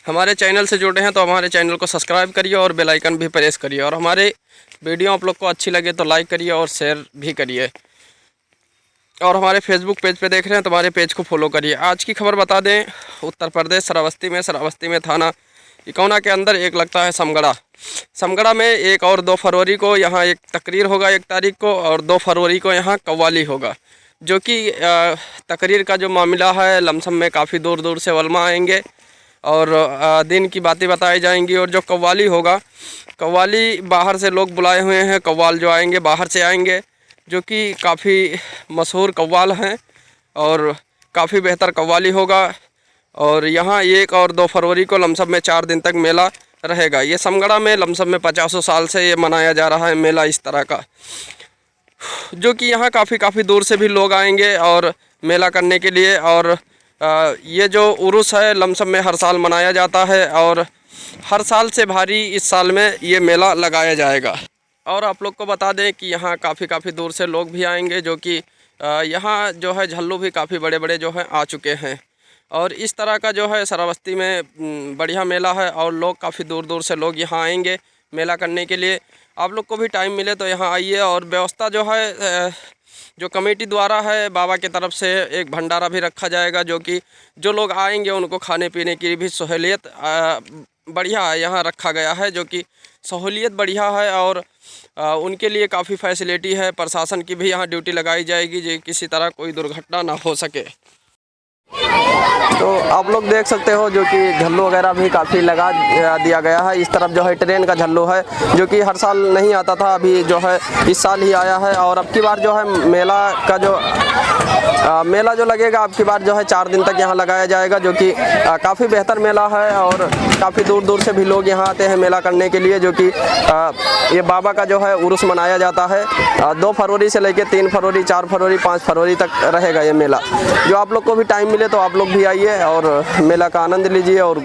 हमारे चैनल से जुड़े हैं तो हमारे चैनल को सब्सक्राइब करिए और बेल आइकन भी प्रेस करिए, और हमारे वीडियो आप लोग को अच्छी लगे तो लाइक करिए और शेयर भी करिए। और हमारे फेसबुक पेज पे देख रहे हैं तो हमारे पेज को फॉलो करिए। आज की खबर बता दें, उत्तर प्रदेश श्रावस्ती में थाना इकौना के अंदर एक लगता है समगड़ा में 1 और 2 फरवरी को यहाँ एक तकरीर होगा 1 तारीख को, और 2 फरवरी को यहाँ कव्वाली होगा। जो कि तकरीर का जो मामला है लमसम में काफ़ी दूर दूर से उलमा आएंगे और दिन की बातें बताई जाएंगी। और जो कव्वाली होगा, कव्वाली बाहर से लोग बुलाए हुए हैं, कव्वाल जो आएंगे बाहर से आएंगे, जो कि काफ़ी मशहूर कव्वाल हैं और काफ़ी बेहतर कव्वाली होगा। और यहाँ 1 और 2 फरवरी को लमसम में 4 दिन तक मेला रहेगा। ये समगड़ा में लमसम में 50 साल से ये मनाया जा रहा है मेला इस तरह का, जो कि यहाँ काफ़ी दूर से भी लोग आएंगे और मेला करने के लिए। और ये जो उरुस है लमसम में हर साल मनाया जाता है और हर साल से भारी इस साल में ये मेला लगाया जाएगा। और आप लोग को बता दें कि यहाँ काफ़ी दूर से लोग भी आएंगे, जो कि यहाँ जो है झल्लू भी काफ़ी बड़े बड़े जो हैं आ चुके हैं। और इस तरह का जो है श्रावस्ती में बढ़िया मेला है और लोग काफ़ी दूर दूर से लोग यहाँ आएंगे मेला करने के लिए। आप लोग को भी टाइम मिले तो यहाँ आइए। और व्यवस्था जो है जो कमेटी द्वारा है, बाबा की तरफ से एक भंडारा भी रखा जाएगा, जो कि जो लोग आएंगे उनको खाने पीने की भी सहूलियत बढ़िया यहाँ रखा गया है, जो कि सहूलियत बढ़िया है। और उनके लिए काफ़ी फैसिलिटी है, प्रशासन की भी यहाँ ड्यूटी लगाई जाएगी जो किसी तरह कोई दुर्घटना ना हो सके। तो आप लोग देख सकते हो जो कि झल्लू वगैरह भी काफ़ी लगा दिया गया है। इस तरफ जो है ट्रेन का झल्लू है, जो कि हर साल नहीं आता था, अभी जो है इस साल ही आया है। और अब की बार जो है मेला का जो मेला जो लगेगा अब की बार जो है 4 दिन तक यहाँ लगाया जाएगा, जो कि काफ़ी बेहतर मेला है। और काफ़ी दूर दूर से भी लोग यहाँ आते हैं मेला करने के लिए, जो कि ये बाबा का जो है उर्स मनाया जाता है 2 फरवरी से लेकर 3 फरवरी 4 फरवरी 5 फरवरी तक रहेगा ये मेला। जो आप लोग को भी टाइम मिले तो आप लोग भी आइए और मेला का आनंद लीजिए। और